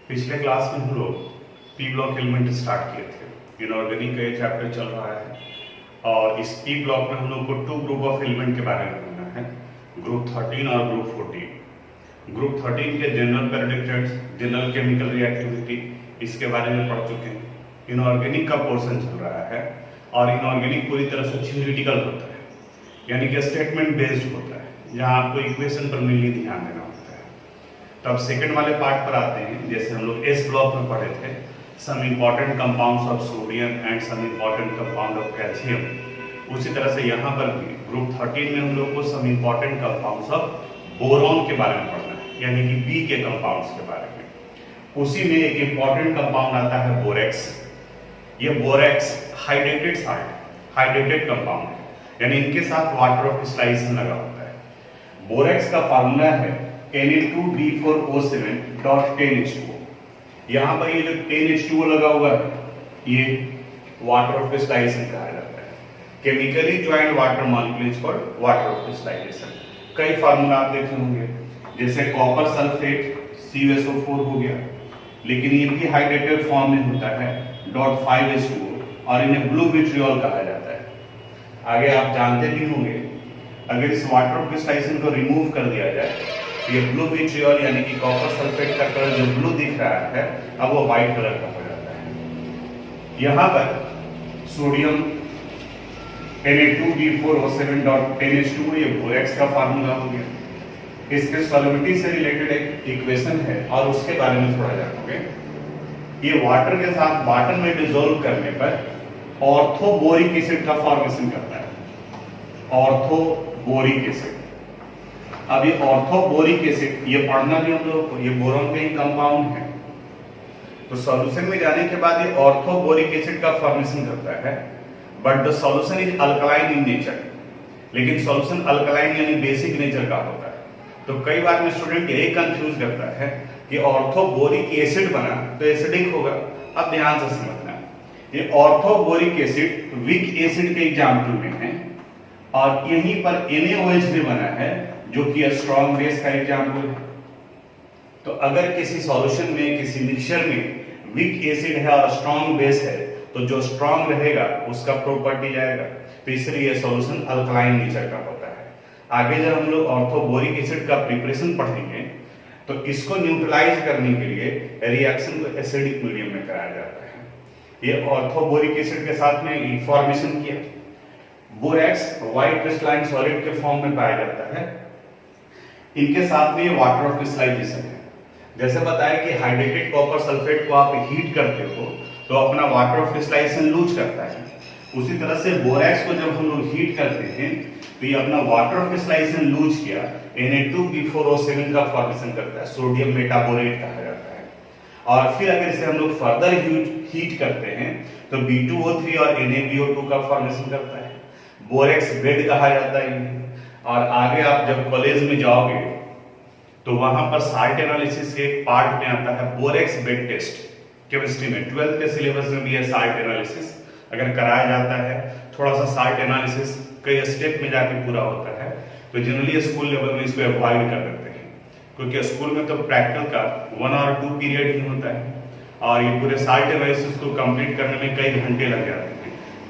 पिछले क्लास में हम लोग पी ब्लॉक एलिमेंट स्टार्ट किए थे। इनऑर्गेनिक का ये चैप्टर चल रहा है और इस पी ब्लॉक में हम लोग को टू ग्रुप ऑफ एलिमेंट के बारे में पढ़ना है, ग्रुप 13 और ग्रुप 14। ग्रुप 13 के general parameters, general chemical reactivity, इसके बारे में पढ़ चुके हैं। इनऑर्गेनिक का पोर्शन चल रहा है और इनऑर्गेनिक पूरी तरह से थ्योरेटिकल होता है, यानी कि स्टेटमेंट बेस्ड होता है, जहाँ आपको इक्वेशन पर मेनली ध्यान देना होता है। तो अब सेकंड वाले पार्ट पर आते हैं। जैसे हम लोग एस ब्लॉक में पढ़े थे, some important compounds of sodium and some important compound of calcium, उसी तरह से यहाँ पर भी ग्रुप 13 में हम लोग को some important compounds of boron के बारे में पढ़ना है, यानी कि बी के कंपाउंड्स के बारे में। उसी में एक इम्पॉर्टेंट कंपाउंड आता है बोरेक्स। ये borax hydrated salt, hydrated compound है, यानी इनके साथ वाटर ऑफ क्रिस्टलाइजेशन लगा होता है। बोरेक्स का फार्मूला है Na2B4O7.10H2O। यहाँ पर ये जो 10H2O लगा हुआ है, ये वाटर ऑफ क्रिस्टलाइजेशन कहा जाता है। Chemically joint water molecules for water of crystallization. कई फार्मूला आप देखे होंगे, जैसे कॉपर सल्फेट CuSO4 हो गया, लेकिन ये भी हाइड्रेटेड फॉर्म में होता है .5H2O और इन्हें ब्लू विट्रियोल कहा जाता है। आगे आप जानते भी होंगे, अगर इस वाटर ऑफ क्रिस्टलाइजेशन को रिमूव कर दिया जाए तो ये ब्लू विट्रियोल यानी कि कॉपर सल्फेट का कलर जो ब्लू दिख रहा है अब वो व्हाइट कलर का हो जाता है। यहाँ पर सोडियम Na2B4O7.10H2O ये बोरेक्स का फार्मूला हो गया। इसके सॉल्युबिलिटी से रिलेटेड एक इक्वेशन है और उसके बारे में थोड़ा जानोगे। ये वाटर के साथ वाटर में डिसॉल्व करने पर ऑर्थोबोरिक एसिड का फॉर्मेशन करता है। Orthoboric acid. अब ये ऑर्थोबोरिक एसिड ये पढ़ना भी हम लोग को, ये बोरॉन का ही कंपाउंड है। तो सॉल्यूशन में जाने के बाद ये ऑर्थोबोरिक एसिड का फॉर्मेशन करता है, but the solution is alkaline in nature. लेकिन सॉल्यूशन अल्कलाइन यानी बेसिक नेचर का होता है। तो कई बार में स्टूडेंट यही कंफ्यूज करता है कि ऑर्थोबोरिक एसिड बना तो एसिडिक होगा। अब ध्यान से समझना, ये ऑर्थोबोरिक एसिड वीक एसिड के एग्जाम्पल में है और यहीं पर NaOH भी बना है जो कि स्ट्रॉन्ग बेस का एग्जाम्पल है। तो अगर किसी सॉल्यूशन में, किसी मिक्सचर में वीक एसिड है और स्ट्रॉन्ग बेस है, तो जो स्ट्रॉन्ग रहेगा उसका प्रॉपर्टी जाएगा। तो इसलिए सॉल्यूशन अल्कलाइन नेचर का होता है। आगे जब हम लोग ऑर्थोबोरिक एसिड का प्रिपरेशन पढ़ेंगे तो इसको न्यूट्रलाइज करने के लिए रिएक्शन को एसिडिक मीडियम में कराया जाता है। ये ऑर्थोबोरिक एसिड के साथ में फॉर्मेशन किया। बोरेक्स व्हाइट क्रिस्टलाइन सॉलिड के फॉर्म में पाया जाता है। इनके साथ में वाटर ऑफ क्रिस्टलाइजेशन है। जैसे बताया कि हाइड्रेटेड कॉपर सल्फेट को आप हीट करते हो तो अपना वाटर ऑफ क्रिस्टलाइजेशन लूज करता है। उसी तरह से बोरेक्स को जब हम लोग हीट करते हैं तो ये अपना वाटर ऑफ क्रिस्टलाइजेशन लूज किया Na2B4O7 का फॉर्मेशन करता है, सोडियम मेटाबोरेट कहा जाता है। और फिर अगर इसे हम लोग फर्दर हीट करते हैं तो B2O3 और NaBO2 का फॉर्मेशन करता है। बोरेक्स बेड कहा जाता है। और आगे आप जब कॉलेज में जाओगे तो वहां पर साल्ट एनालिसिस के पार्ट में आता है बोरेक्स बेड टेस्ट। केमिस्ट्री में 12th के सिलेबस में भी है साल्ट एनालिसिस, अगर कराया जाता है। थोड़ा सा साल्ट एनालिसिस कई स्टेप में जाके पूरा होता है, तो जनरली स्कूल लेवल में इसको अवॉइड कर देते हैं, क्योंकि स्कूल में तो प्रैक्टिकल का 1 और 2 पीरियड ही होता है और ये पूरे साल्ट एनालिसिस को कंप्लीट करने में कई घंटे लग जाते हैं।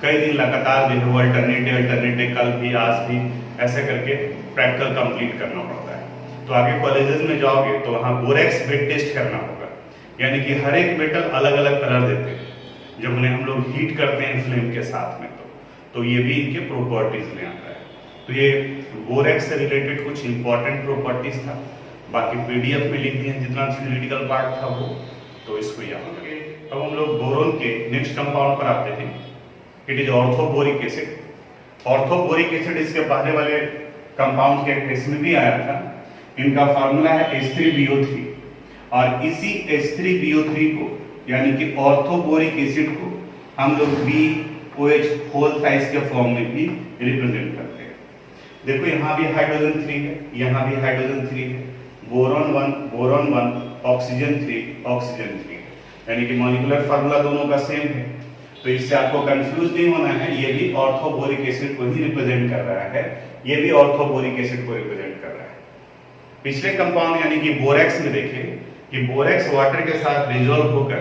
कई दिन लगातार जो है अल्टरनेटिव कल भी आज भी ऐसे करके प्रैक्टिकल कंप्लीट करना पड़ता है। तो आगे कॉलेजेस में जाओगे तो वहाँ बोरेक्स बेड टेस्ट करना होगा, यानी कि हर एक मेटल अलग अलग कलर देते हैं जब उन्हें हम लोग हीट करते हैं फ्लेम के साथ में। तो ये भी इनके प्रॉपर्टीज में आता है। तो ये बोरेक्स से रिलेटेड कुछ इंपॉर्टेंट प्रॉपर्टीज था। बाकी PDF में लिख दिए जितना थ्योरेटिकल पार्ट था वो, तो इसको याद रखें। अब हम लोग बोरोन के नेक्स्ट कंपाउंड पर आते हैं। It is orthoboric acid. Orthoboric acid इसके पहले वाले कंपाउंड के केस में भी आया था। इनका फार्मूला है H3BO3 और इसी H3BO3 को यानी कि ऑर्थोबोरिक एसिड को हम लोग BOH होल साइज के फॉर्म में भी रिप्रेजेंट करते हैं। देखो यहाँ भी हाइड्रोजन 3 है, यहाँ भी हाइड्रोजन 3 है। बोरॉन 1 ऑक्सीजन 3 यानी कि मॉलिक्यूलर फार्मूला दोनों का सेम है। तो इससे आपको कंफ्यूज नहीं होना है, ये भी ऑर्थोबोरिक एसिड को ही रिप्रेजेंट कर रहा है, ये भी ऑर्थोबोरिक एसिड को रिप्रेजेंट कर रहा है। पिछले कंपाउंड यानी कि बोरेक्स में देखिए कि बोरेक्स वाटर के साथ डिजोल्व होकर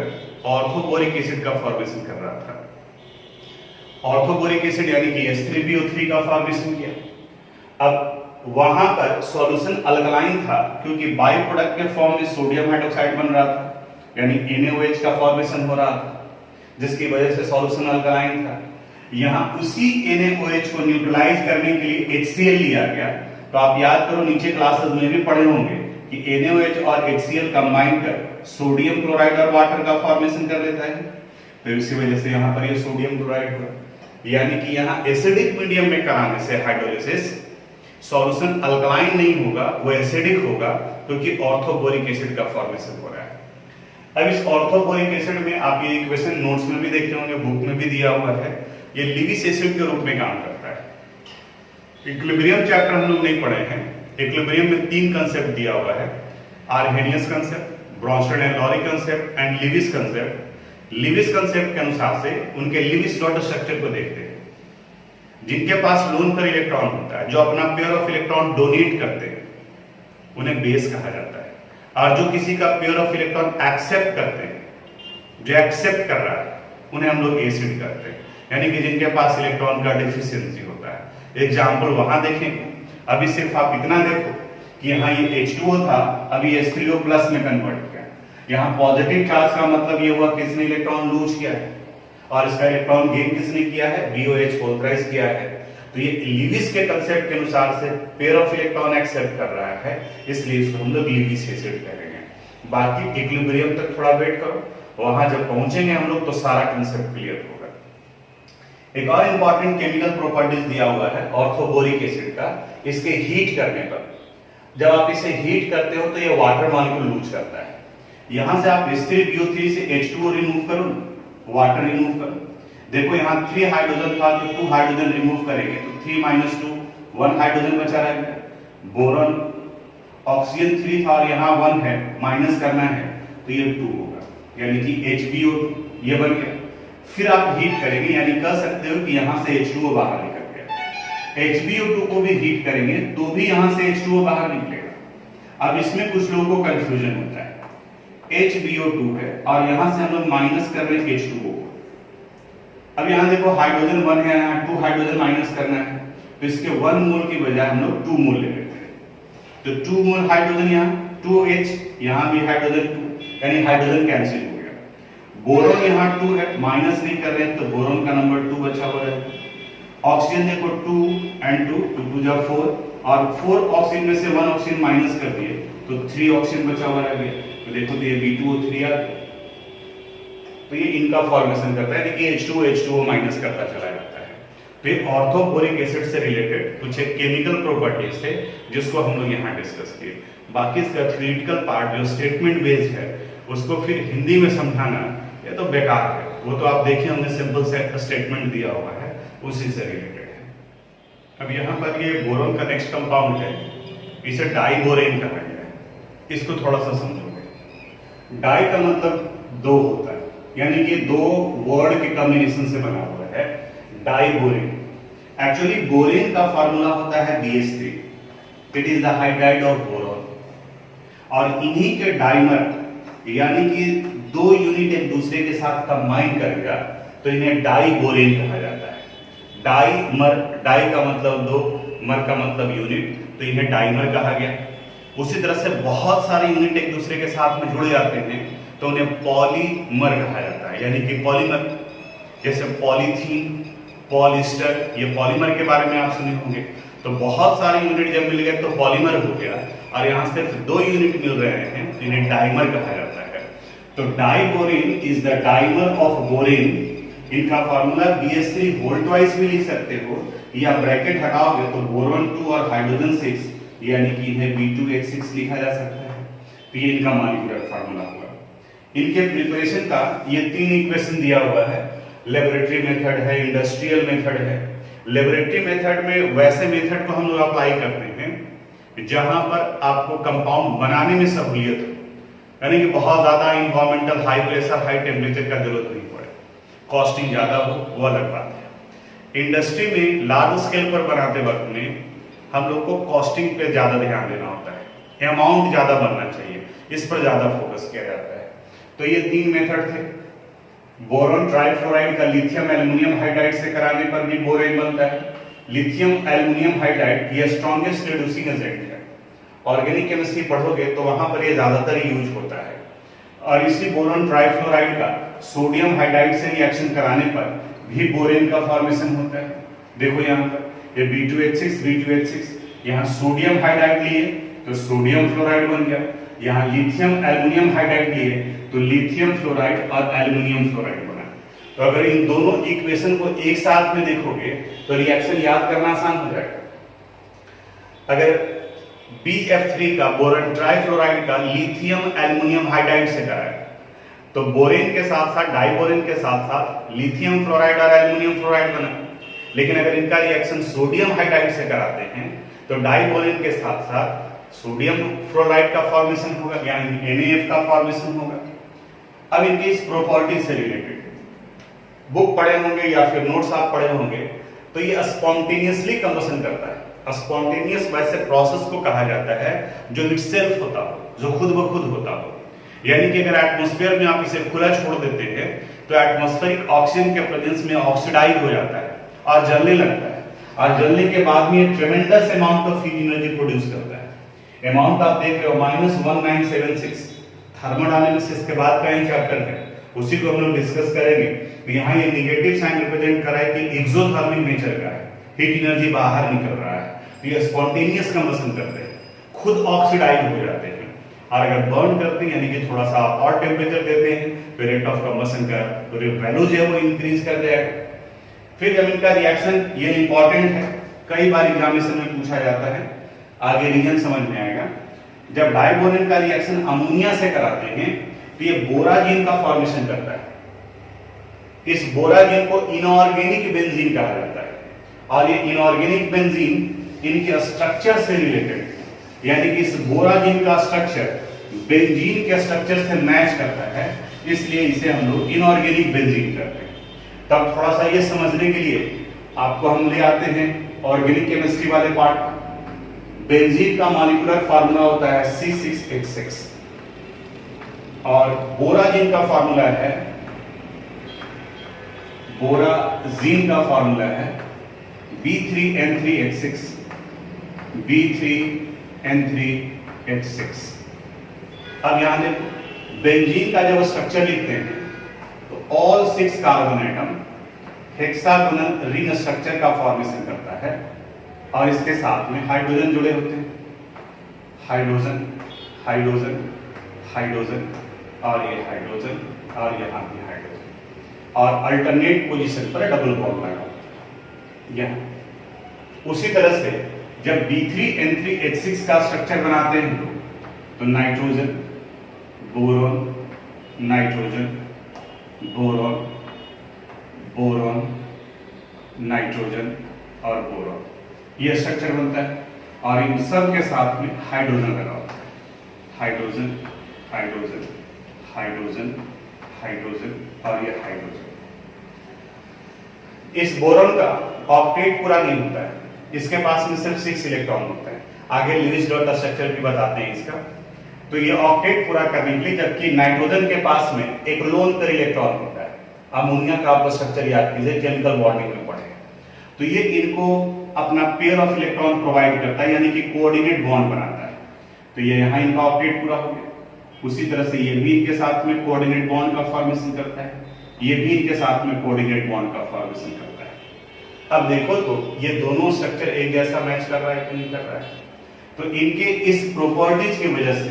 ऑर्थोबोरिक एसिड का फॉर्मेशन कर रहा था। ऑर्थोबोरिक एसिड यानी कि H3PO3 का फॉर्मेशन किया। अब वहां पर सॉल्यूशन अल्कलाइन था क्योंकि बाई प्रोडक्ट के फॉर्म में सोडियम हाइड्रोक्साइड बन रहा था, यानी NaOH का फॉर्मेशन हो रहा था, जिसकी वजह से सॉल्यूशन अल्कलाइन था। यहां उसी NaOH को न्यूट्रलाइज करने के लिए HCl लिया गया। तो आप याद करो, नीचे क्लासेस में भी पढ़े होंगे कि NaOH और HCl कंबाइन कर सोडियम क्लोराइड और वाटर का फॉर्मेशन कर लेता है। तो इसी वजह से यहां पर ये सोडियम क्लोराइड हुआ, यानी कि यहां एसिडिक मीडियम में कराने से हाइड्रोलिसिस सॉल्यूशन अल्कलाइन नहीं होगा, वो एसिडिक होगा, क्योंकि ऑर्थोबोरिक एसिड का फॉर्मेशन हो रहा है। अब इस ऑर्थोबोरिक एसिड में आप ये इक्वेशन नोट्स में भी देखे होंगे, बुक में भी दिया हुआ है। ये लिविस एसिड के रूप में काम करता है। इक्विलिब्रियम चैप्टर हम लोग नहीं पढ़े हैं। इक्विलिब्रियम में 3 कंसेप्ट दिया हुआ है, Arrhenius concept, Bronsted and Lowry concept and Lewis concept. Lewis concept के अनुसार से उनके लिविस डॉट स्ट्रक्चर को देखते हैं। जिनके पास लोन पर इलेक्ट्रॉन होता है, जो अपना पेयर ऑफ इलेक्ट्रॉन डोनेट करते हैं, उन्हें बेस कहा जाता है। और जो किसी का पेयर ऑफ इलेक्ट्रॉन एक्सेप्ट करते हैं, जो एक्सेप्ट कर रहा है, उन्हें हम लोग एसिड कहते हैं, यानी कि जिनके पास इलेक्ट्रॉन का डेफिशिएंसी होता है। एग्जांपल वहां देखेंगे। अभी सिर्फ आप इतना देखो कि यहाँ ये H2O था, अभी H3O प्लस में कन्वर्ट किया। यहाँ पॉजिटिव चार्ज का मतलब ये हुआ कि इसने इलेक्ट्रॉन लूज किया है, और इसका इलेक्ट्रॉन गेन किसने किया है? BOH पोलराइज किया है। तो ये लिविस के कंसेप्ट के अनुसार से पेयर ऑफ इलेक्ट्रॉन एक्सेप्ट कर रहा है, इसलिए इसको हम लोग लिविस एसिड कहेंगे। बाकी इक्विलिब्रियम तक थोड़ा वेट करो, वहां जब पहुंचेंगे हम लोग तो सारा कंसेप्ट क्लियर होगा। एक और इंपॉर्टेंट केमिकल प्रॉपर्टीज दिया हुआ है ऑर्थोबोरिक एसिड का। इसके हीट करने पर, जब आप इसे हीट करते हो तो ये वाटर मॉलिक्यूल लूज करता है। यहां से आप H3PO3 से H2O रिमूव करो, वाटर रिमूव करो। देखो यहाँ 3 हाइड्रोजन था, तो 2 हाइड्रोजन रिमूव करेंगे तो 3 - 2 1 हाइड्रोजन बचा रहेगा। बोरॉन ऑक्सीजन 3 था और यहाँ 1 है, माइनस करना है तो ये 2 होगा, यानी कि HbO2 ये बन गया। फिर आप हीट करेंगे, यानी कह सकते हो कि यहाँ से H2O बाहर निकल गया। HbO2 को भी हीट करेंगे तो भी यहाँ से H2O बाहर निकलेगा। अब इसमें कुछ लोगों को कंफ्यूजन होता है, HbO2 है और यहां से हम लोग माइनस कर रहे हैं H2O। अब यहां देखो हाइड्रोजन 1 है, यहां 2 हाइड्रोजन माइनस करना है, तो इसके 1 मोल की बजाय हम लोग 2 मोल ले लेते हैं। तो 2 मोल हाइड्रोजन यहाँ 2H, यहां भी हाइड्रोजन 2, यानी हाइड्रोजन कैंसिल हो गया। बोरोन यहाँ 2 है, माइनस नहीं कर रहे हैं तो बोरोन का नंबर 2 बचा हुआ है। ऑक्सीजन देखो 2 and 2 2 जा 4, और 4 ऑक्सीजन में से 1 ऑक्सीजन माइनस कर दिए तो 3 ऑक्सीजन बचा हुआ रह गया। तो देखो तो ये B2O3 आ गया। तो ये इनका फॉर्मेशन करता है, देखिए H2O माइनस करता चला जाता है। तो ये ऑर्थोबोरिक एसिड से रिलेटेड कुछ एक केमिकल प्रॉपर्टीज थे जिसको हम लोग यहाँ डिस्कस किए। बाकी इसका थ्योरेटिकल पार्ट जो स्टेटमेंट बेस्ड है, उसको फिर हिंदी में समझाना ये तो बेकार है। वो तो आप देखे होंगे, सिंपल से स्टेटमेंट दिया हुआ है, उसी से रिलेटेड है। अब यहाँ पर ये बोरोन का नेक्स्ट कंपाउंड है, इसे डाइबोरेन कहा गया है। इसको थोड़ा सा समझोगे। डाई का मतलब 2 होता है, यानी कि 2 वर्ड के कॉम्बिनेशन से बना हुआ है डाइबोरेन। एक्चुअली बोरेन का फार्मूला होता है BH3, it is the hydride of boron. और इन्हीं के डाइमर, यानी कि 2 यूनिट एक दूसरे के साथ कंबाइन करेगा तो इन्हें डाइबोरेन कहा जाता है। डाइमर, डाई का मतलब 2, मर का मतलब यूनिट, तो इन्हें डाइमर कहा गया। उसी तरह से बहुत सारे यूनिट एक दूसरे के साथ में जुड़ जाते हैं तो उन्हें पॉलीमर कहा जाता है, यानी कि पॉलीमर। जैसे पॉलीथीन, पॉलिस्टर, ये पॉलीमर के बारे में आप सुने होंगे। तो बहुत सारे यूनिट जब मिल गए तो पॉलीमर हो गया, और यहाँ सिर्फ 2 यूनिट मिल रहे हैं तो इन्हें डाइमर कहा जाता है। तो diborane is the dimer of borane. इनका फॉर्मूला BH3 होल ट्वाइस भी लिख सकते हो, या ब्रैकेट हटाओगे तो बोरोन 2 और हाइड्रोजन 6, यानी कि इन्हें B2H6 लिखा जा सकता है। तो ये इनका मॉलिक्यूलर फार्मूला हुआ। इनके प्रिपरेशन का ये 3 इक्वेशन दिया हुआ है। लेबोरेटरी मेथड है, इंडस्ट्रियल मेथड है। लेबोरेटरी मेथड में वैसे मेथड को हम लोग अप्लाई करते हैं जहां पर आपको कंपाउंड बनाने में सहूलियत हो, यानी कि बहुत ज्यादा environmental high pressure high temperature का जरूरत नहीं पड़े, कॉस्टिंग ज्यादा हो, वो अलग बात है। इंडस्ट्री में लार्ज स्केल पर बनाते वक्त में हम लोग को कॉस्टिंग पे ज्यादा ध्यान देना होता है। अमाउंट ज्यादा बनना चाहिए, इस पर ज्यादा फोकस किया जाता है। तो ये 3 मेथड थे। बोरॉन ट्राइफ्लोराइड का लिथियम एल्युमिनियम हाइड्राइड से कराने पर भी बोरेन बनता है। लिथियम एल्युमिनियम हाइड्राइड ये स्ट्रॉन्गेस्ट रिड्यूसिंग एजेंट है। ऑर्गेनिक केमिस्ट्री पढ़ोगे तो वहां पर ये ज्यादातर यूज होता है। और इसी बोरॉन ट्राइफ्लोराइड का सोडियम हाइड्राइड से रिएक्शन कराने पर भी बोरेन का फॉर्मेशन होता है। देखो यहाँ पर ये B2H6 यहाँ सोडियम हाइड्राइड लिए तो सोडियम फ्लोराइड बन गया, यहाँ लिथियम एल्युमिनियम हाइड्राइड लिए तो लिथियम फ्लोराइड और एल्युमिनियम फ्लोराइड बना। तो अगर इन दोनों इक्वेशन को एक साथ में देखोगे तो रिएक्शन याद करना आसान हो जाएगा। अगर BF3 का बोरॉन ट्राइफ्लोराइड का लिथियम एल्युमिनियम हाइड्राइड से कराए तो बोरेन के साथ साथ डाइबोरेन के साथ साथ लिथियम फ्लोराइड और एल्युमिनियम फ्लोराइड बना। लेकिन अगर इनका रिएक्शन सोडियम हाइड्राइड से कराते हैं तो डाइबोरेन के साथ साथ सोडियम फ्लोराइड का फॉर्मेशन होगा, यानी NaF का फॉर्मेशन होगा। अब इनकी इस प्रॉपर्टी से रिलेटेड बुक पढ़े होंगे या फिर नोट्स आप पढ़े होंगे तो ये स्पॉन्टेनियसली कंबशन करता है। स्पॉन्टेनियस वैसे प्रोसेस को कहा जाता है जो इटसेल्फ होता हो, जो खुद ब खुद होता हो। यानी कि अगर एटमॉस्फेयर में आप इसे खुला छोड़ देते हैं तो एटमॉस्फेरिक ऑक्सीजन के प्रेजेंस में ऑक्सीडाइज हो जाता है और जलने लगता है, और जलने के बाद में ये ट्रेमेंडस amount of heat energy produce करता है। अमाउंट आप देख रहे हो -1976। थर्मोडायनामिक्स के बाद का ही चैप्टर है, उसी को हम लोग डिस्कस करेंगे। तो यहाँ ये नेगेटिव साइन रिप्रेजेंट कर रहा है कि एक्सोथर्मिक नेचर का है, हीट एनर्जी बाहर निकल रहा है। तो ये स्पॉन्टेनियस कंबशन करते हैं, खुद ऑक्सीडाइज हो जाते हैं। और अगर बर्न करते हैं यानी कि थोड़ा सा और टेम्परेचर देते हैं तो रेट ऑफ कंबशन का वैल्यू जो है वो इंक्रीज कर जाएगा। फिर जब इनका रिएक्शन, ये इंपॉर्टेंट है, कई बार एग्जामिनेशन में पूछा जाता है, आगे रीजन समझ में आएगा। जब डाइबोरेन का रिएक्शन अमोनिया से कराते हैं तो ये बोराजीन का फॉर्मेशन करता है। इस बोराजीन को इनऑर्गेनिक बेंजीन कहा जाता है, और ये इनऑर्गेनिक बेंजीन इनके स्ट्रक्चर से रिलेटेड, यानी कि इस बोराजीन का स्ट्रक्चर बेंजीन के स्ट्रक्चर से मैच करता है, इसलिए इसे हम लोग इनऑर्गेनिक बेंजीन करते हैं। तब थोड़ा सा ये समझने के लिए आपको हम ले आते हैं ऑर्गेनिक केमिस्ट्री वाले पार्ट। बेंजीन का मॉलिक्यूलर फार्मूला होता है C6H6 और बोराजीन का फार्मूला है, बोराजीन का फार्मूला है B3N3H6, B3N3H6। अब यहां देखो बेंजीन का जब स्ट्रक्चर लिखते हैं तो all 6 carbon atom hexagonal ring structure का फॉर्मेशन करता है, और इसके साथ में हाइड्रोजन जुड़े होते हैं, हाइड्रोजन हाइड्रोजन हाइड्रोजन और ये हाइड्रोजन और यहाँ भी हाइड्रोजन, और अल्टरनेट पोजीशन पर डबल बॉन्ड लगा यहाँ। उसी तरह से जब B3N3H6 का स्ट्रक्चर बनाते हैं तो nitrogen boron nitrogen boron boron nitrogen और बोरॉन, ये स्ट्रक्चर बनता है। और इन सब के साथ में हाइड्रोजन लगा होता है, हाइड्रोजन हाइड्रोजन हाइड्रोजन हाइड्रोजन और ये हाइड्रोजन। इस बोरॉन का ऑक्टेट पूरा नहीं होता है, इसके पास में सिर्फ 6 इलेक्ट्रॉन होता है। आगे लुईस डॉट स्ट्रक्चर भी बताते हैं इसका। तो ये ऑक्टेट पूरा करने के लिए, जबकि नाइट्रोजन के पास में एक लोन पेयर इलेक्ट्रॉन होता है। अमोनिया का आप स्ट्रक्चर याद कीजिए, केमिकल बॉन्डिंग में पढ़े। तो ये इनको अपना पेयर ऑफ इलेक्ट्रॉन प्रोवाइड करता है, यानी कि कोऑर्डिनेट बॉन्ड बनाता है। तो ये यहाँ इनका ऑक्टेट पूरा हो गया। उसी तरह से ये भी इनके साथ में कोऑर्डिनेट बॉन्ड का फॉर्मेशन करता है, ये भी इनके साथ में कोऑर्डिनेट बॉन्ड का फॉर्मेशन करता है। अब देखो तो ये दोनों स्ट्रक्चर एक जैसा मैच कर रहा है कि नहीं कर रहा है। तो इनके इस प्रॉपर्टीज की वजह से,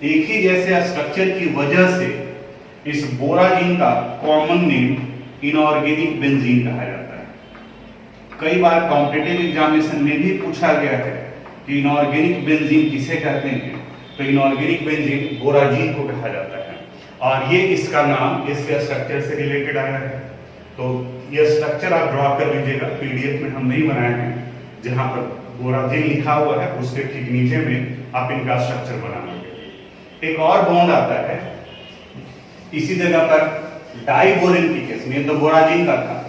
एक ही जैसे स्ट्रक्चर की वजह से इस बोराजीन का कॉमन नेम इनऑर्गेनिक बेंजीन कहा जाता है। कई बार कॉम्पिटिटिव एग्जामिनेशन में भी पूछा गया है कि इनऑर्गेनिक बेंजीन किसे कहते हैं, तो इनऑर्गेनिक बेंजीन बोराजीन को कहा जाता है, और ये इसका नाम इसके स्ट्रक्चर से रिलेटेड आया है। तो ये स्ट्रक्चर आप ड्रॉ कर लीजिएगा, पीडीएफ में हम नहीं बनाए हैं, जहां पर बोराजीन लिखा हुआ है उसके ठीक नीचे में आप इनका स्ट्रक्चर बना लेंगे। एक और बॉन्ड आता है इसी जगह पर डाइबोरेन के केस में, तो बोराजीन का था,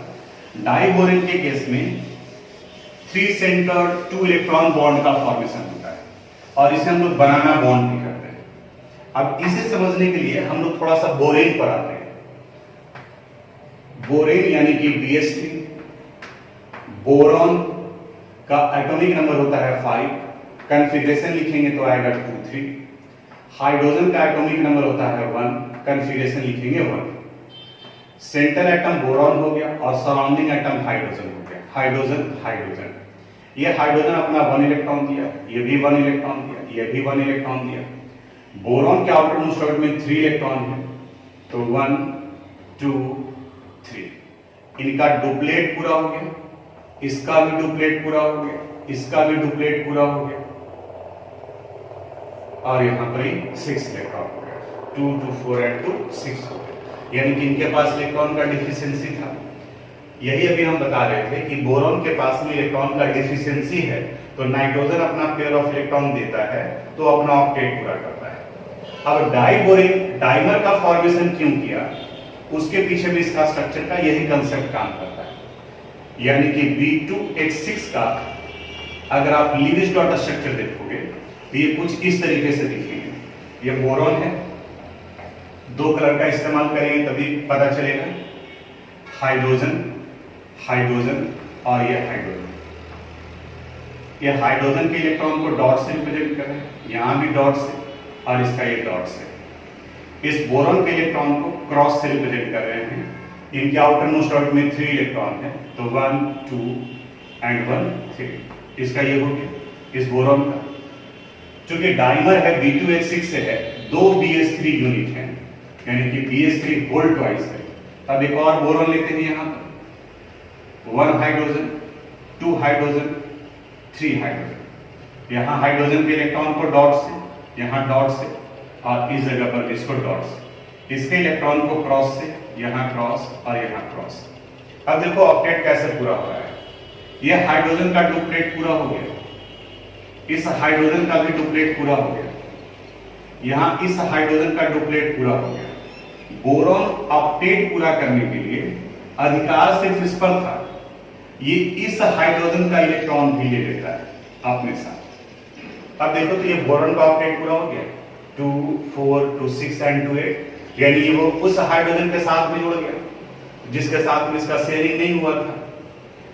डाइबोरेन के केस में 3 सेंटर्ड 2 इलेक्ट्रॉन बॉन्ड का फॉर्मेशन होता है। और इसे हम लोग बनाना बॉन्ड भी करते हैं। अब इसे समझने के लिए हम लोग थोड़ा सा बोरेन पर आते हैं। बोरेन यानी कि BH3, बोरॉन का एटॉमिक नंबर होता है 5, कॉन्फ़िगरेशन लिखेंगे तो आएगा 2 3। हाइड्रोजन का एटॉमिक नंबर होता है 1, कॉन्फ़िगरेशन लिखेंगे 1। सेंट्रल एटम बोरॉन हो गया और सराउंडिंग एटम हाइड्रोजन हो गया, हाइड्रोजन हाइड्रोजन। ये हाइड्रोजन अपना 1 इलेक्ट्रॉन दिया, ये भी 1 इलेक्ट्रॉन दिया, ये भी 1 इलेक्ट्रॉन दिया। बोरॉन के आउटर मोस्ट ऑर्बिट में 3 इलेक्ट्रॉन है, तो 1 2 3। इनका डुप्लेट पूरा हो गया, इसका भी डुप्लेट पूरा हो गया, इसका भी डुप्लेट पूरा हो गया, और यहां पर ही 6 इलेक्ट्रॉन हो गया, 2 2 4 एंड 2 6 हो गया। यानी कि इनके पास इलेक्ट्रॉन का डिफिशियंसी था। यही अभी हम बता रहे थे कि बोरॉन के पास में इलेक्ट्रॉन का डिफिशियंसी है, तो नाइट्रोजन अपना पेयर ऑफ इलेक्ट्रॉन देता है तो अपना ऑक्टेट पूरा करता है। अब डाइबोरिन डाइमर का फॉर्मेशन क्यों किया, उसके पीछे भी इसका स्ट्रक्चर का यही कंसेप्ट काम करता है। यानी कि B2H6 का अगर आप लीविस डॉट स्ट्रक्चर देखोगे तो ये कुछ इस तरीके से दिखेंगे। ये बोरॉन है, 2 कलर का इस्तेमाल करेंगे तभी पता चलेगा, हाइड्रोजन हाइड्रोजन और ये हाइड्रोजन। ये हाइड्रोजन के इलेक्ट्रॉन को डॉट से रिप्रेजेंट कर रहे हैं, यहां भी डॉट से और इसका ये डॉट से। इस बोरॉन के इलेक्ट्रॉन को क्रॉस से रिप्रेजेंट कर रहे हैं। इनके आउटर मोस्ट ऑर्बिट में 3 इलेक्ट्रॉन है, तो 1 2 एंड 1 3। इसका ये हो गया इस बोरॉन का। चूंकि डाइमर है B2H6 से है, 2 BH3 यूनिट है, यानी कि BH3 होल ट्वाइस है। अब एक और बोरॉन लेते हैं यहां पर, 1 हाइड्रोजन 2 हाइड्रोजन 3 हाइड्रोजन। यहां हाइड्रोजन के इलेक्ट्रॉन को डॉट से, यहां डॉट से, और इस जगह पर इसको डॉट से। इसके इलेक्ट्रॉन को क्रॉस से, यहां क्रॉस और यहां क्रॉस। अब देखो ऑक्टेट कैसे पूरा हो रहा है। यह हाइड्रोजन का डुप्लेट पूरा हो गया, इस हाइड्रोजन का भी डुप्लेट पूरा हो गया, यहां इस हाइड्रोजन का डुप्लेट पूरा हो गया। बोरॉन ऑक्टेट पूरा करने के लिए अधिकार सिर्फ इस पर था, ये इस हाइड्रोजन का इलेक्ट्रॉन भी ले लेता है अपने साथ। अब देखो तो ये बोरॉन का ऑक्टेट पूरा हो गया, 2 4 2 6 एंड 2 8, यानी वो उस हाइड्रोजन के साथ में जुड़ गया जिसके साथ में इसका शेयरिंग नहीं हुआ था।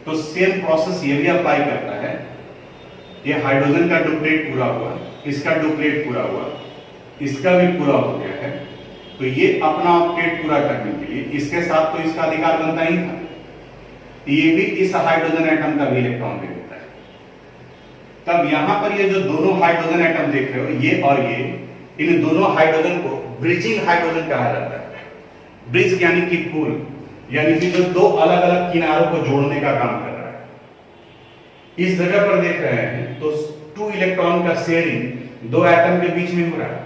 तो सेम प्रोसेस ये भी अप्लाई करता है। ये हाइड्रोजन का डुप्लेट पूरा हुआ, इसका डुप्लेट पूरा हुआ, इसका भी पूरा हो गया है, तो ये अपना ऑक्टेट पूरा करने के लिए इसके साथ तो इसका अधिकार बनता ही था, ये भी इस हाइड्रोजन एटम का भी इलेक्ट्रॉन दे देता है। तब यहां पर ये जो दोनों हाइड्रोजन एटम देख रहे हो, ये और ये, इन दोनों हाइड्रोजन को ब्रिजिंग हाइड्रोजन कहा जाता है। ब्रिज यानी कि पुल, यानी कि जो 2 अलग अलग किनारों को जोड़ने का काम कर रहा है। इस जगह पर देख रहे हैं तो 2 इलेक्ट्रॉन का शेयरिंग 2 एटम के बीच में हो रहा है,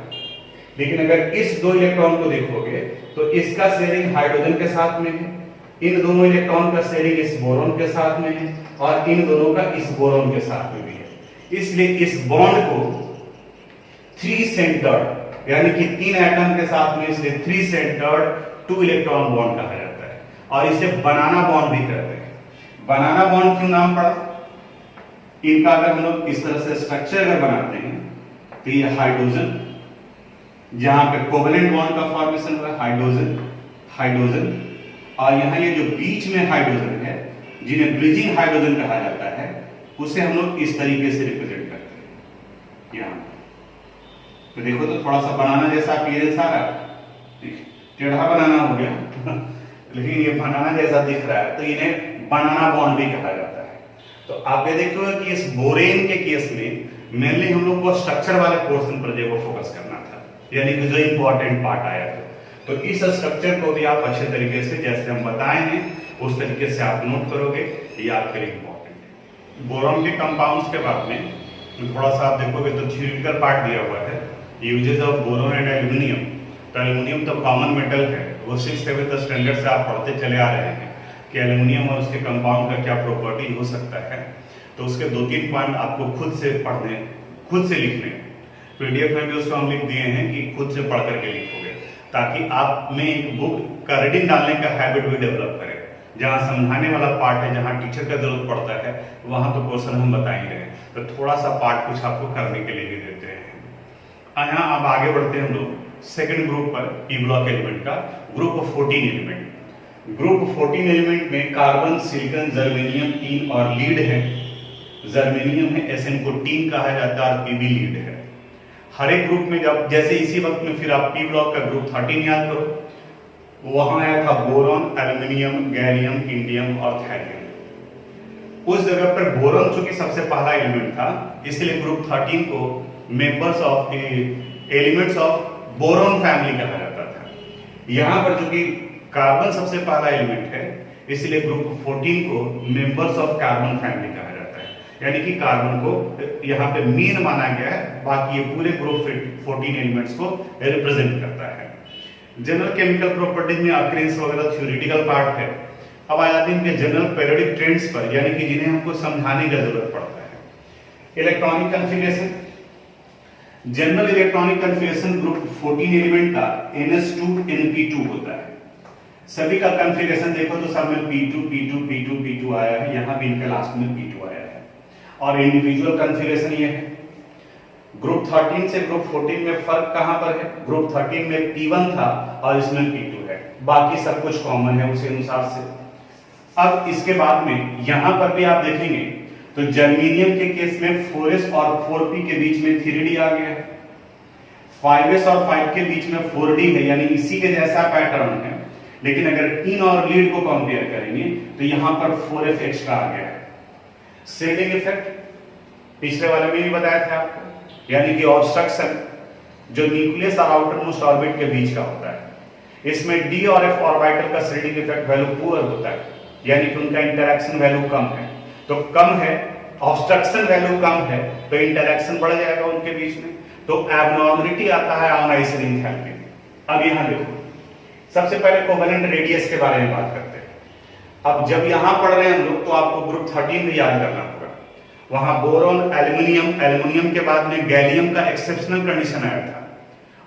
लेकिन अगर इस 2 इलेक्ट्रॉन को देखोगे तो इसका शेयरिंग हाइड्रोजन के साथ में है, इन दोनों इलेक्ट्रॉन का शेयरिंग इस बोरॉन के साथ में है, और इन दोनों का इस बोरॉन के साथ में भी है। इसलिए इस बॉन्ड को 3 सेंटर्ड, यानी कि 3 एटम के साथ में इसलिए 3 सेंटर्ड 2 इलेक्ट्रॉन बॉन्ड कहा जाता है, और इसे बनाना बॉन्ड भी कहते हैं। बनाना बॉन्ड क्यों नाम पड़ा, इनका अगर हम लोग इस तरह से स्ट्रक्चर अगर बनाते हैं तो ये हाइड्रोजन, जहां पे कोवेलेंट बॉन्ड का फॉर्मेशन हुआ, हाइड्रोजन हाइड्रोजन, और यहां ये जो बीच में हाइड्रोजन है जिन्हें ब्रिजिंग हाइड्रोजन कहा जाता है, उसे हम लोग इस तरीके से रिप्रेजेंट करते हैं यहां। तो देखो तो थोड़ा सा बनाना जैसा अपीयरेंस आ रहा है, टेढ़ा बनाना हो गया लेकिन ये बनाना जैसा दिख रहा है, तो इन्हें बनाना बॉन्ड भी कहा जाता है। तो आप ये देखोगे कि इस बोरेन के केस में मेनली हम लोग को स्ट्रक्चर वाले पोर्शन पर जो फोकस करना था, यानी कि जो इंपॉर्टेंट पार्ट आया था। तो इस स्ट्रक्चर को भी आप अच्छे तरीके से जैसे हम बताए हैं उस तरीके से आप नोट करोगे, ये आपके लिए इंपॉर्टेंट है। बोरॉन के कंपाउंड्स के बाद में थोड़ा सा आप देखोगे तो थ्योरेटिकल पार्ट दिया हुआ है, uses of boron and aluminium. तो एल्यूमिनियम तो कॉमन मेटल है, वो 6th-7th स्टैंडर्ड से आप पढ़ते चले आ रहे हैं कि एल्यूमिनियम और उसके कंपाउंड का क्या प्रॉपर्टी हो सकता है। तो उसके 2-3 पॉइंट आपको खुद से पढ़ने, खुद से लिखने, PDF में भी उसको हम लिख दिए हैं कि खुद से पढ़ करके लिखोगे, ताकि आप में एक बुक का रीडिंग डालने का हैबिट भी डेवलप करें। जहाँ समझाने वाला पार्ट है, जहाँ टीचर का जरूरत पड़ता है, वहां तो क्वेश्चन हम बता ही रहे हैं, तो थोड़ा सा पार्ट कुछ आपको करने के लिए भी देते हैं। यहाँ अब आगे बढ़ते हैं हम लोग सेकंड ग्रुप पर, पी ब्लॉक एलिमेंट का, group of 14 element. Group 14 element में कार्बन, सिलिकॉन, जर्मेनियम, टीन और लीड है। जर्मेनियम है, एसएन को टीन कहा जाता है, और पीबी लीड है। हर एक ग्रुप में जब जैसे इसी वक्त में फिर आप पी ब्लॉक का ग्रुप 13 याद करो, वहां आया था बोरॉन, एल्युमिनियम, गैलियम, इंडियम और थैलियम। उस जगह पर बोरॉन चूंकि सबसे पहला एलिमेंट था, इसलिए ग्रुप 13 को members of elements of boron family कहा जाता था। यहां पर चूंकि कार्बन सबसे पहला एलिमेंट है, इसलिए ग्रुप 14 को मेंबर्स ऑफ कार्बन फैमिली कहा जाता है। यानी कि कार्बन को यहाँ पे मेन माना गया है, बाकी ये पूरे ग्रुप 14 एलिमेंट्स को रिप्रेजेंट करता है। जनरल केमिकल प्रॉपर्टीज में अक्रेंस वगैरह थ्योरेटिकल पार्ट है। अब आ जाते हैं इनके जनरल पीरियोडिक ट्रेंड्स पर, यानी कि जिन्हें हमको समझाने की जरूरत पड़ता है। Electronic configuration, general electronic configuration group 14 element का NS2 NP2 होता है। सभी का कन्फिगरेशन देखो तो सब में P2 P2 P2 P2 आया है, यहाँ भी इनके लास्ट में P2 आया है। और इंडिविजुअल कन्फिगरेशन ये है। ग्रुप 13 से ग्रुप 14 में फर्क कहां पर है? ग्रुप 13 में P1 था और इसमें P2 है, बाकी सब कुछ कॉमन है उसी अनुसार से। अब इसके बाद में यहां पर भी आप देखेंगे तो जर्मेनियम के केस में 4s और 4p के बीच में 3d आ गया है, 5s और 5 के बीच में 4d है, यानी इसी के जैसा पैटर्न है। लेकिन अगर टीन और लीड को कंपेयर करेंगे तो यहां पर 4f एक्स्ट्रा आ गया है। शेडिंग इफेक्ट पिछले वाले में भी बताया था आपको, यानी कि ऑब्स्ट्रक्शन जो न्यूक्लियस और आउटर मोस्ट ऑर्बिट के बीच का होता है। इसमें d और f ऑर्बिटल का शेडिंग इफेक्ट वैल्यू पुअर होता है, यानी कि उनका इंटरेक्शन वैल्यू कम है। तो कम है, ऑब्स्ट्रक्शन वैल्यू कम है, तो इंटरेक्शन बढ़ जाएगा उनके बीच में, तो एबनॉर्मलिटी आता है आयोनाइजेशन एंथैल्पी। अब यहां देखो, सबसे पहले कोवेलेंट रेडियस के बारे में बात करते हैं। अब जब यहां पढ़ रहे हैं हम लोग, तो आपको ग्रुप 13 में याद करना होगा, वहां बोरॉन, एल्युमिनियम के बाद में गैलियम का एक्सेप्शनल कंडीशन आया था,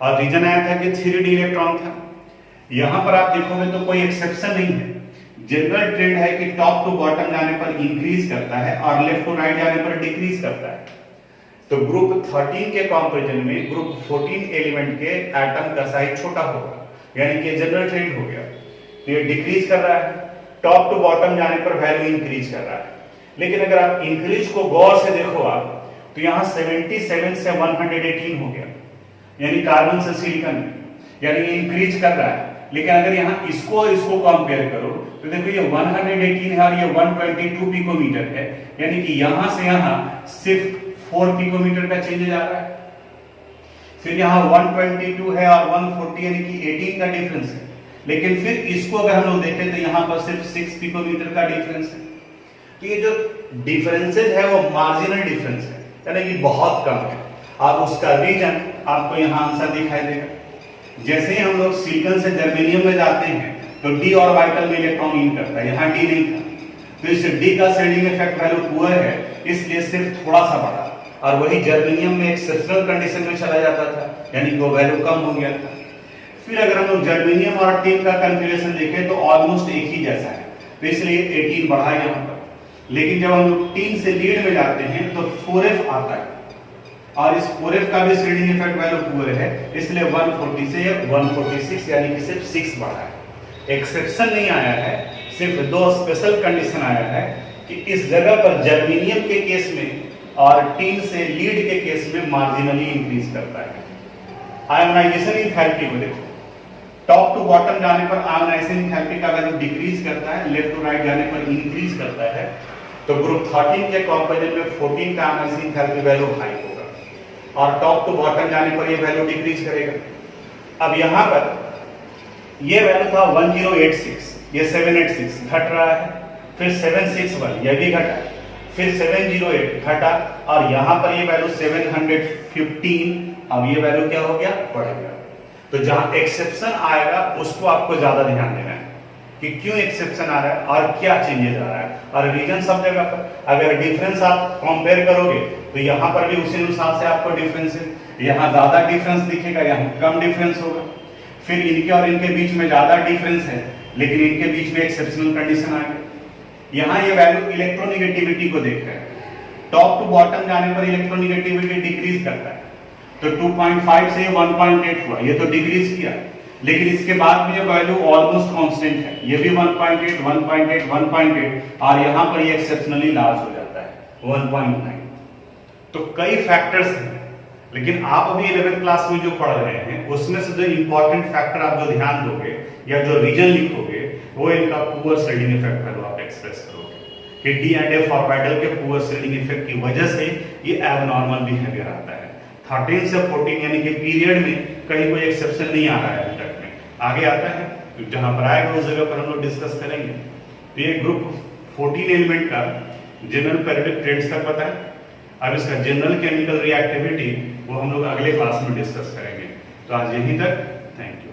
और रीजन आया था कि 3d इलेक्ट्रॉन था। यहां पर आप देखोगे तो कोई एक्सेप्शन नहीं है। जनरल ट्रेंड है कि टॉप टू बॉटम जाने पर इंक्रीज करता है और लेफ्ट टू राइट जाने पर डिक्रीज करता है। तो ग्रुप 13 के कंपैरिजन में ग्रुप 14 एलिमेंट के एटम का साइज छोटा होगा, यानी कि जनरल ट्रेंड हो गया। तो ये डिक्रीज कर रहा है, टॉप टू बॉटम जाने पर वैल्यू इंक्रीज कर रहा है। लेकिन अगर आप इंक्रीज को गौर से देखो आप, तो यहां 77 से 118 हो गया, यानी कार्बन से सिलिकॉन, यानी इंक्रीज कर रहा है। लेकिन अगर यहां इसको कंपेयर करो तो देखो ये 118 है और ये 122 पिकोमीटर है, यानी कि यहां से यहां सिर्फ 4 पिकोमीटर का चेंज आ रहा है। फिर यहां 122 है और 140, यानी कि 18 का डिफरेंस है। लेकिन फिर इसको अगर हम लोग देखें तो यहां पर सिर्फ 6 पिकोमीटर का डिफरेंस है। तो ये जो डिफरेंसेस है वो मार्जिनल डिफरेंस है, यानी कि बहुत कम है, और उसका रीजन आपको यहां आंसर दिखाई देगा। जैसे ही हम लोग सिलिकॉन से जर्मेनियम में जाते हैं तो d ऑर्बिटल में इलेक्ट्रॉन इन करता है, यहाँ d नहीं था, तो इस d का शेडिंग इफेक्ट वैल्यू पुअर है, इसलिए सिर्फ थोड़ा सा बढ़ा, और वही जर्मेनियम में एक्सेप्शनल कंडीशन में चला जाता था, यानी कि वो वैल्यू कम हो गया था। फिर अगर हम लोग जर्मेनियम और टीन का कन्फिगरेशन देखें तो ऑलमोस्ट एक ही जैसा है, तो इसलिए 18 बढ़ा यहाँ पर। लेकिन जब हम लोग टीन से लीड में जाते हैं तो 4f आता है, और इस 4f का भी शेडिंग इफेक्ट वैल्यू पुअर है, इसलिए 140 से 146, यानी कि सिर्फ 6 बढ़ा है। एक्सेप्शन नहीं आया है, सिर्फ दो स्पेशल कंडीशन आया है कि इस जगह पर जर्मेनियम के केस में और टीन से लीड के केस में मार्जिनली इंक्रीज करता है। आयोनाइजेशन एंथैल्पी को देखो, टॉप टू बॉटम जाने पर आयोनाइजेशन एंथैल्पी का वैल्यू डिक्रीज करता है, लेफ्ट टू राइट जाने पर इंक्रीज करता है। तो ग्रुप 13 के कंपैरिजन में 14 का आयोनाइजेशन एंथैल्पी वैल्यू हाई होगा, और टॉप टू बॉटम जाने पर ये वैल्यू डिक्रीज करेगा। अब यहां पर ये वैल्यू था 1086, ये 786 घट रहा है, फिर 761 ये भी घटा, फिर 708 घटा, और यहां पर ये वैल्यू 715, अब ये वैल्यू क्या हो गया? बढ़ गया। तो जहां एक्सेप्शन आएगा उसको आपको ज्यादा ध्यान देना है कि क्यों एक्सेप्शन आ रहा है और क्या चेंजेस आ रहा है, और रीजन सब जगह पर। अगर डिफरेंस आप कंपेयर करोगे तो यहां पर भी उसी अनुसार से आपको डिफरेंस है, यहां ज्यादा डिफरेंस दिखेगा, यहां कम डिफरेंस होगा। फिर इनके और इनके बीच में ज्यादा डिफरेंस है, लेकिन इनके बीच में एक्सेप्शनल कंडीशन आ गई। यहाँ ये वैल्यू इलेक्ट्रोनिगेटिविटी को देख रहे हैं, टॉप टू बॉटम जाने पर इलेक्ट्रोनिगेटिविटी डिक्रीज करता है, तो 2.5 से 1.8 हुआ, ये तो डिक्रीज किया, लेकिन इसके बाद में ये वैल्यू ऑलमोस्ट कांस्टेंट है, ये भी 1.8 1.8 1.8 और यहाँ पर ये एक्सेप्शनली लार्ज हो जाता है 1.9। तो कई फैक्टर्स हैं, लेकिन आप अभी 11th क्लास में जो पढ़ रहे हैं उसमें से जो इंपॉर्टेंट फैक्टर आप जो ध्यान दोगे या जो रीजन लिखोगे वो इनका पुअर शेडिंग इफेक्ट वैल्यू आप एक्सप्रेस करोगे कि डी एंड एफ ऑर्बिटल के पुअर शेडिंग इफेक्ट की वजह से ये एबनॉर्मल बिहेवियर आता है। 13 से 14 यानी कि पीरियड में कहीं कोई एक्सेप्शन नहीं आ रहा है अभी तक में, आगे आता है तो जहां पर आएगा उस जगह पर हम लोग डिस्कस करेंगे। तो ये ग्रुप 14 एलिमेंट का जनरल पीरियोडिक ट्रेंड्स तक पता है। अब इसका जनरल केमिकल रिएक्टिविटी वो हम लोग अगले क्लास में डिस्कस करेंगे। तो आज यहीं तक, थैंक यू।